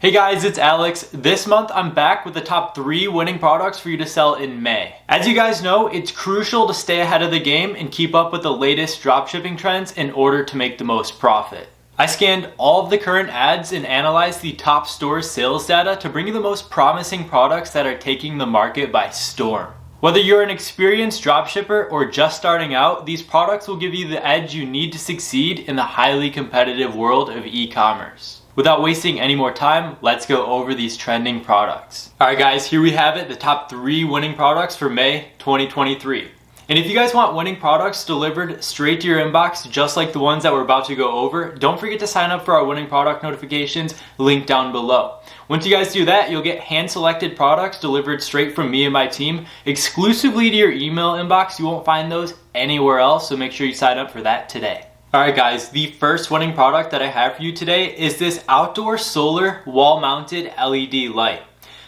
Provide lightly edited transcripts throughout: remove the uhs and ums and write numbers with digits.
Hey guys, it's Alex. This month I'm back with the top 3 winning products for you to sell in May. As you guys know, it's crucial to stay ahead of the game and keep up with the latest dropshipping trends in order to make the most profit. I scanned all of the current ads and analyzed the top store sales data to bring you the most promising products that are taking the market by storm. Whether you're an experienced dropshipper or just starting out, these products will give you the edge you need to succeed in the highly competitive world of e-commerce. Without wasting any more time, let's go over these trending products. Alright guys, here we have it, the top 3 winning products for May 2023. And if you guys want winning products delivered straight to your inbox, just like the ones that we're about to go over, don't forget to sign up for our winning product notifications, link down below. Once you guys do that, you'll get hand-selected products delivered straight from me and my team, exclusively to your email inbox. You won't find those anywhere else, so make sure you sign up for that today. Alright guys, the first winning product that I have for you today is this outdoor solar wall-mounted LED light.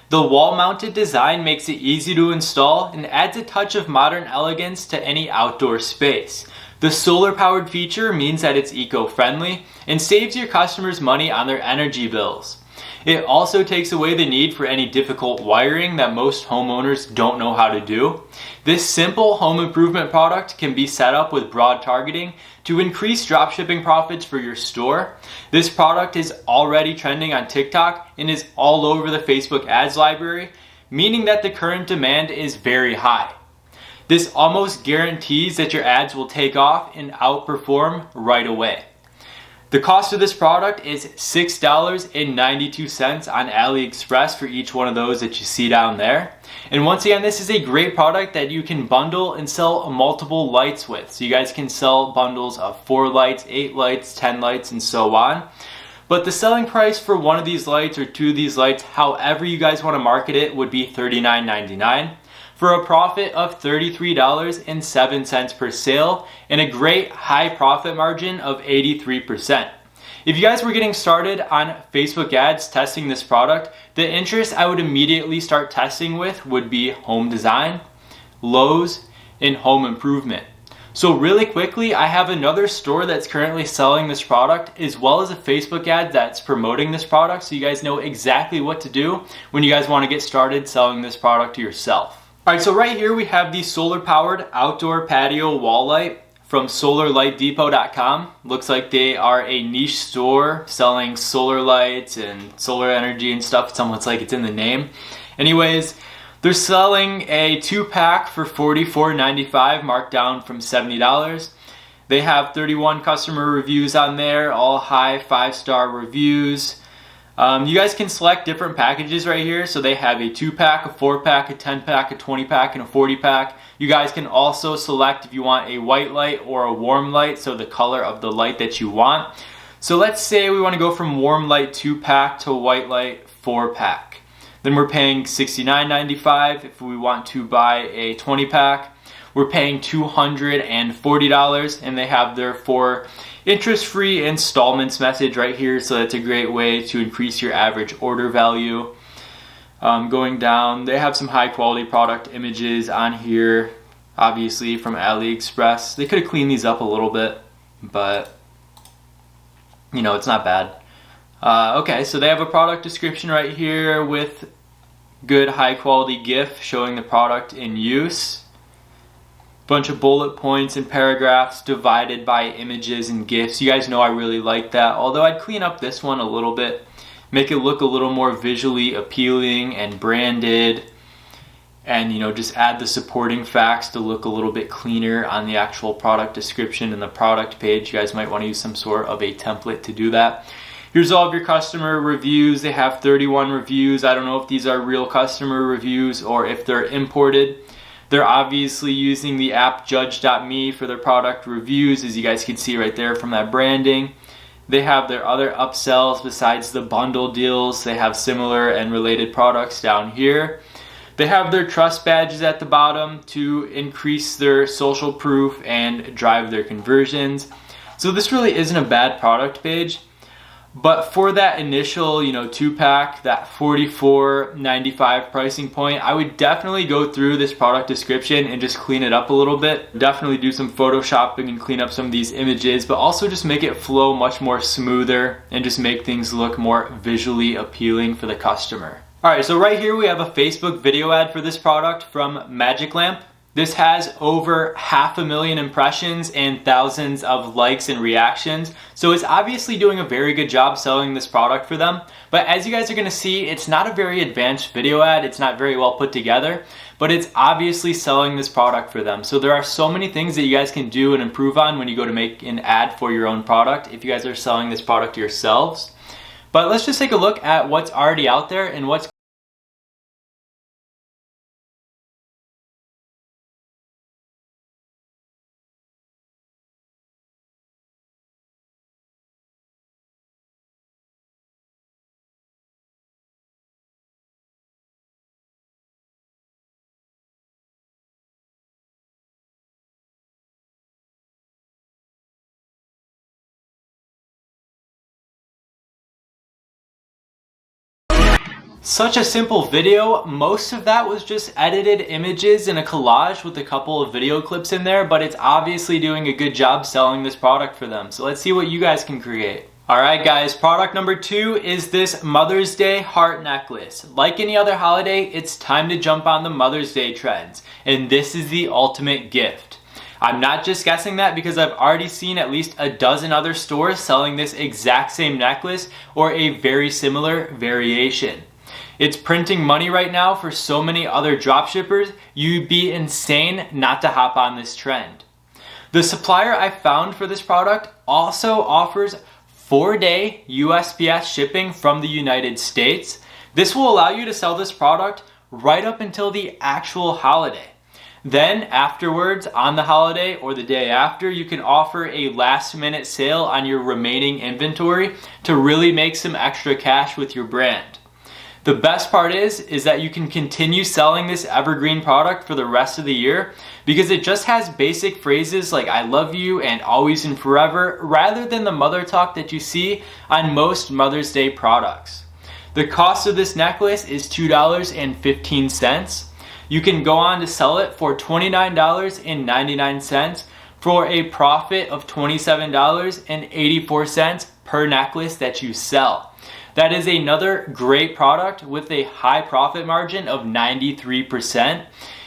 The wall-mounted design makes it easy to install and adds a touch of modern elegance to any outdoor space. The solar-powered feature means that it's eco-friendly and saves your customers money on their energy bills. It also takes away the need for any difficult wiring that most homeowners don't know how to do. This simple home improvement product can be set up with broad targeting to increase dropshipping profits for your store. This product is already trending on TikTok and is all over the Facebook ads library, meaning that the current demand is very high. This almost guarantees that your ads will take off and outperform right away. The cost of this product is $6.92 on Aliexpress for each one of those that you see down there. And once again, this is a great product that you can bundle and sell multiple lights with. So you guys can sell bundles of 4 lights, 8 lights, 10 lights, and so on. But the selling price for one of these lights or 2 of these lights, however you guys want to market it, would be $39.99. For a profit of $33.07 per sale and a great high profit margin of 83%. If you guys were getting started on Facebook ads testing this product, the interest I would immediately start testing with would be home design, Lowe's, and home improvement. So really quickly, I have another store that's currently selling this product as well as a Facebook ad that's promoting this product, so you guys know exactly what to do when you guys want to get started selling this product to yourself. Alright, so right here we have the solar-powered outdoor patio wall light from solarlightdepot.com. Looks like they are a niche store selling solar lights and solar energy and stuff. It's almost like it's in the name. Anyways, they're selling a 2-pack for $44.95, marked down from $70. They have 31 customer reviews on there, all high 5-star reviews. You guys can select different packages right here. So they have a 2-pack, a 4-pack, a 10-pack, a 20-pack, and a 40-pack. You guys can also select if you want a white light or a warm light, so the color of the light that you want. So let's say we want to go from warm light 2-pack to white light 4-pack. Then we're paying $69.95. If we want to buy a 20-pack, we're paying $240, and they have their 4 interest-free installments message right here, so that's a great way to increase your average order value. Going down, they have some high-quality product images on here, obviously from Aliexpress. They could have cleaned these up a little bit, but you know, it's not bad. Okay, so they have a product description right here with good high-quality GIF showing the product in use. Bunch of bullet points and paragraphs divided by images and GIFs. You guys know I really like that, although I'd clean up this one a little bit, make it look a little more visually appealing and branded, and you know, just add the supporting facts to look a little bit cleaner on the actual product description and the product page. You guys might want to use some sort of a template to do that. Here's all of your customer reviews. They have 31 reviews. I don't know if these are real customer reviews or if they're imported. They're obviously using the app Judge.me for their product reviews, as you guys can see right there from that branding. They have their other upsells besides the bundle deals. They have similar and related products down here. They have their trust badges at the bottom to increase their social proof and drive their conversions. So this really isn't a bad product page. But for that initial, 2-pack, that $44.95 pricing point, I would definitely go through this product description and just clean it up a little bit. Definitely do some photoshopping and clean up some of these images, but also just make it flow much more smoother and just make things look more visually appealing for the customer. All right, so right here we have a Facebook video ad for this product from Magic Lamp. This has over 500,000 impressions and thousands of likes and reactions. So it's obviously doing a very good job selling this product for them. But as you guys are gonna see, it's not a very advanced video ad. It's not very well put together, but it's obviously selling this product for them. So there are so many things that you guys can do and improve on when you go to make an ad for your own product if you guys are selling this product yourselves. But let's just take a look at what's already out there and what's such a simple video. Most of that was just edited images in a collage with a couple of video clips in there, but it's obviously doing a good job selling this product for them. So let's see what you guys can create. Alright guys, product number 2 is this Mother's Day heart necklace. Like any other holiday, it's time to jump on the Mother's Day trends, and this is the ultimate gift. I'm not just guessing that because I've already seen at least a dozen other stores selling this exact same necklace or a very similar variation. It's printing money right now for so many other dropshippers, you'd be insane not to hop on this trend. The supplier I found for this product also offers 4-day USPS shipping from the United States. This will allow you to sell this product right up until the actual holiday. Then afterwards, on the holiday or the day after, you can offer a last-minute sale on your remaining inventory to really make some extra cash with your brand. The best part is that you can continue selling this evergreen product for the rest of the year because it just has basic phrases like I love you and always and forever rather than the mother talk that you see on most Mother's Day products. The cost of this necklace is $2.15. You can go on to sell it for $29.99 for a profit of $27.84 per necklace that you sell. That is another great product with a high profit margin of 93%. And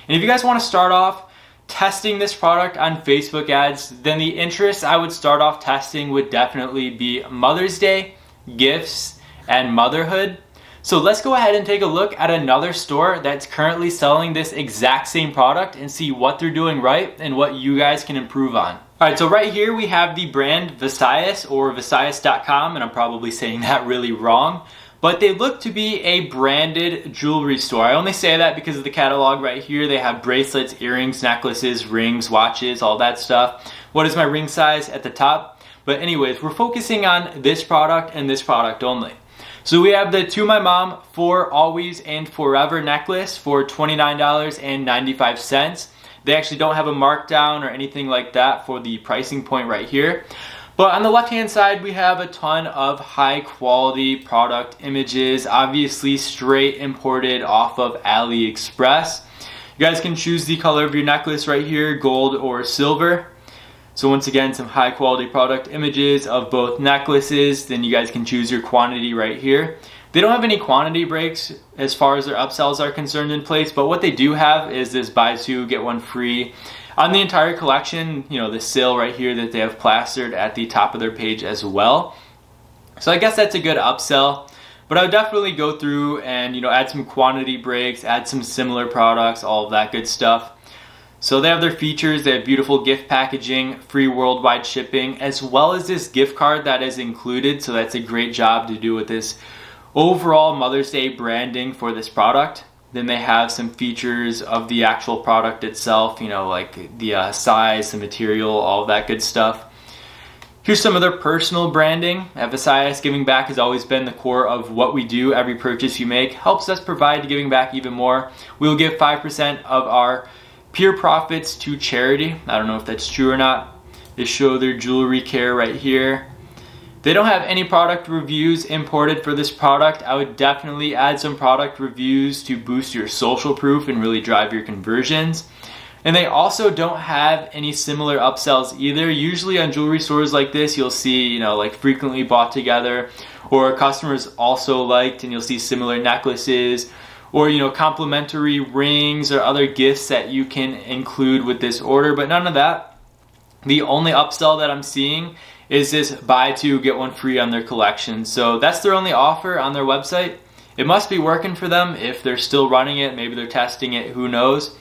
if you guys want to start off testing this product on Facebook ads, then the interests I would start off testing would definitely be Mother's Day, gifts, and motherhood. So let's go ahead and take a look at another store that's currently selling this exact same product and see what they're doing right and what you guys can improve on. Alright, so right here we have the brand Visayas or Visayas.com, and I'm probably saying that really wrong, but they look to be a branded jewelry store. I only say that because of the catalog right here. They have bracelets, earrings, necklaces, rings, watches, all that stuff. What is my ring size at the top? But anyways, we're focusing on this product and this product only. So we have the To My Mom For Always and Forever necklace for $29.95. They actually don't have a markdown or anything like that for the pricing point right here. But on the left hand side, we have a ton of high quality product images, obviously straight imported off of Aliexpress. You guys can choose the color of your necklace right here, gold or silver. So once again, some high quality product images of both necklaces. Then you guys can choose your quantity right here. They don't have any quantity breaks as far as their upsells are concerned in place, but what they do have is this buy two, get one free on the entire collection, the sale right here that they have plastered at the top of their page as well. So I guess that's a good upsell, but I would definitely go through and add some quantity breaks, add some similar products, all of that good stuff. So they have their features, they have beautiful gift packaging, free worldwide shipping, as well as this gift card that is included. So that's a great job to do with this overall Mother's Day branding for this product. Then they have some features of the actual product itself, like the size, the material, all of that good stuff. Here's some of their personal branding. At Visayas, giving back has always been the core of what we do. Every purchase you make helps us provide giving back even more. We will give 5% of our pure profits to charity. I don't know if that's true or not. They show their jewelry care right here. They don't have any product reviews imported for this product. I would definitely add some product reviews to boost your social proof and really drive your conversions. And they also don't have any similar upsells either. Usually on jewelry stores like this, you'll see, like frequently bought together, or customers also liked, and you'll see similar necklaces, or complimentary rings or other gifts that you can include with this order, but none of that. The only upsell that I'm seeing is this buy two get one free on their collection. So that's their only offer on their website. It must be working for them if they're still running it. Maybe they're testing it, who knows.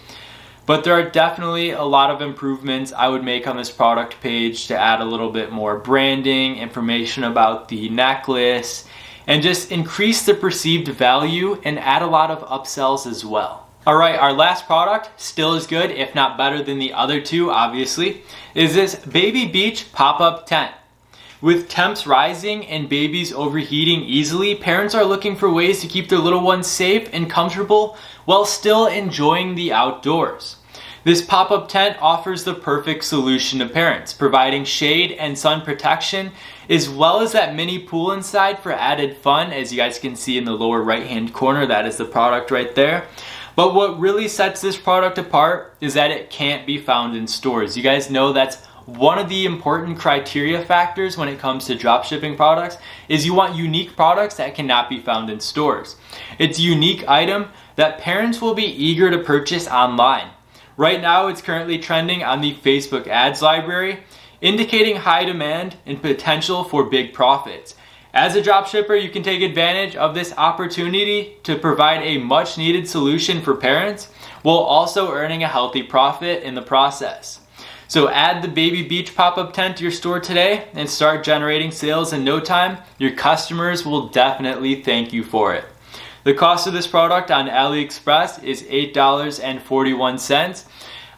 But there are definitely a lot of improvements I would make on this product page to add a little bit more branding, information about the necklace, and just increase the perceived value and add a lot of upsells as well. All right, our last product, still is good, if not better than the other two, obviously, is this Baby Beach pop-up tent. With temps rising and babies overheating easily, parents are looking for ways to keep their little ones safe and comfortable while still enjoying the outdoors. This pop-up tent offers the perfect solution to parents, providing shade and sun protection, as well as that mini pool inside for added fun. As you guys can see in the lower right-hand corner, that is the product right there. But what really sets this product apart is that it can't be found in stores. You guys know that's one of the important criteria factors when it comes to dropshipping products, is you want unique products that cannot be found in stores. It's a unique item that parents will be eager to purchase online. Right now, it's currently trending on the Facebook ads library, indicating high demand and potential for big profits. As a dropshipper, you can take advantage of this opportunity to provide a much needed solution for parents while also earning a healthy profit in the process. So add the Baby Beach pop-up tent to your store today and start generating sales in no time. Your customers will definitely thank you for it. The cost of this product on Aliexpress is $8.41.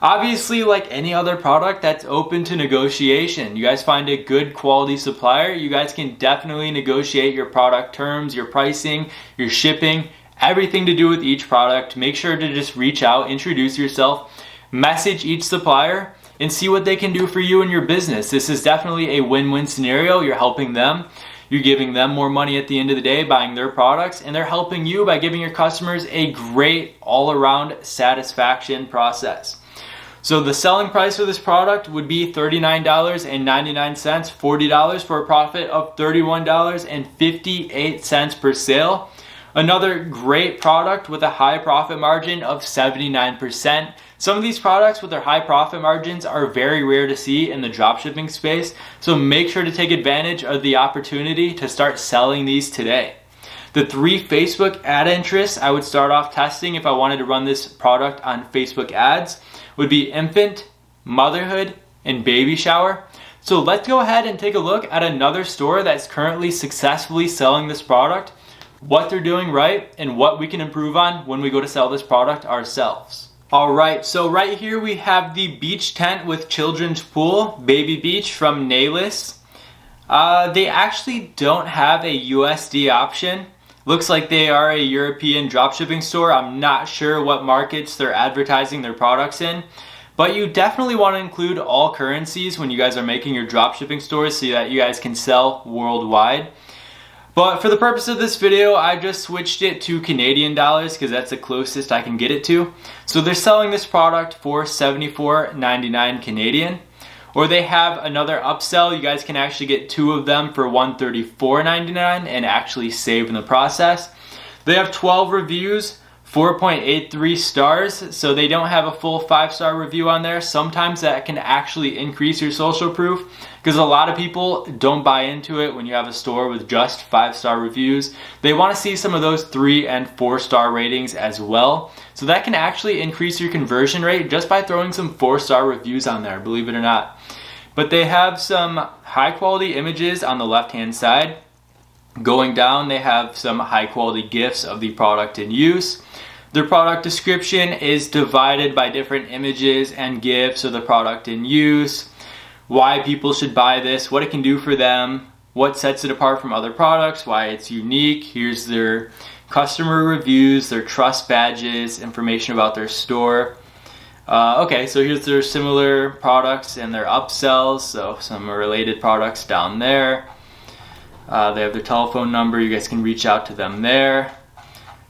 Obviously, like any other product, that's open to negotiation. You guys find a good quality supplier, you guys can definitely negotiate your product terms, your pricing, your shipping, everything to do with each product. Make sure to just reach out, introduce yourself, message each supplier, and see what they can do for you and your business. This is definitely a win-win scenario. You're helping them. You're giving them more money at the end of the day buying their products, and they're helping you by giving your customers a great all-around satisfaction process. So the selling price for this product would be $39.99, $40 for a profit of $31.58 per sale. Another great product with a high profit margin of 79%. Some of these products with their high profit margins are very rare to see in the dropshipping space, so make sure to take advantage of the opportunity to start selling these today. The 3 Facebook ad interests I would start off testing if I wanted to run this product on Facebook ads would be infant, motherhood, and baby shower. So let's go ahead and take a look at another store that's currently successfully selling this product, what they're doing right, and what we can improve on when we go to sell this product ourselves. Alright, so right here we have the beach tent with children's pool, Baby Beach from Nayless. They actually don't have a USD option. Looks like they are a European dropshipping store. I'm not sure what markets they're advertising their products in, but you definitely want to include all currencies when you guys are making your dropshipping stores so that you guys can sell worldwide. But for the purpose of this video, I just switched it to Canadian dollars because that's the closest I can get it to. So they're selling this product for $74.99 Canadian. Or they have another upsell. You guys can actually get 2 of them for $134.99 and actually save in the process. They have 12 reviews, 4.83 stars, so they don't have a full 5-star review on there. Sometimes that can actually increase your social proof because a lot of people don't buy into it when you have a store with just 5-star reviews. They want to see some of those 3 and 4-star ratings as well. So that can actually increase your conversion rate just by throwing some 4-star reviews on there, believe it or not. But they have some high quality images on the left hand side. Going down, they have some high quality GIFs of the product in use. Their product description is divided by different images and GIFs of the product in use, why people should buy this, what it can do for them, what sets it apart from other products, why it's unique. Here's their customer reviews, their trust badges, information about their store. Okay, so here's their similar products and their upsells, so some related products down there. They have their telephone number. You guys can reach out to them there.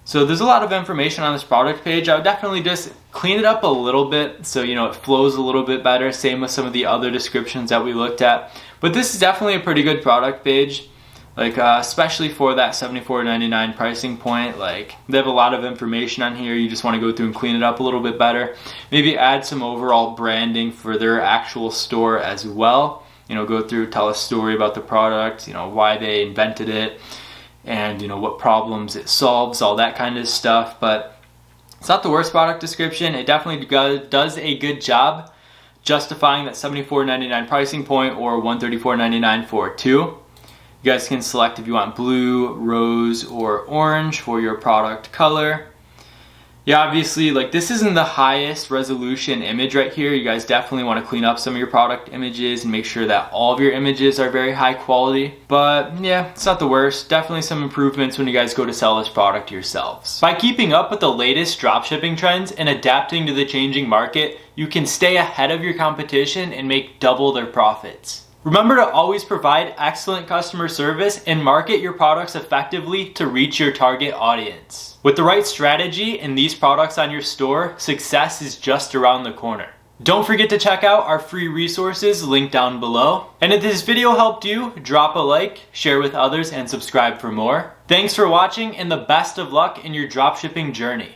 So there's a lot of information on this product page. I would definitely just clean it up a little bit so it flows a little bit better. Same with some of the other descriptions that we looked at. But this is definitely a pretty good product page, especially for that $74.99 pricing point. They have a lot of information on here. You just want to go through and clean it up a little bit better. Maybe add some overall branding for their actual store as well. Go through, tell a story about the product, why they invented it, and what problems it solves, all that kind of stuff. But it's not the worst product description. It definitely does a good job justifying that $74.99 pricing point or $134.99 for two. You guys can select if you want blue, rose, or orange for your product color. Yeah, obviously, this isn't the highest resolution image right here. You guys definitely want to clean up some of your product images and make sure that all of your images are very high quality. But yeah, it's not the worst. Definitely some improvements when you guys go to sell this product yourselves. By keeping up with the latest dropshipping trends and adapting to the changing market, you can stay ahead of your competition and make double their profits. Remember to always provide excellent customer service and market your products effectively to reach your target audience. With the right strategy and these products on your store, success is just around the corner. Don't forget to check out our free resources linked down below. And if this video helped you, drop a like, share with others, and subscribe for more. Thanks for watching and the best of luck in your dropshipping journey.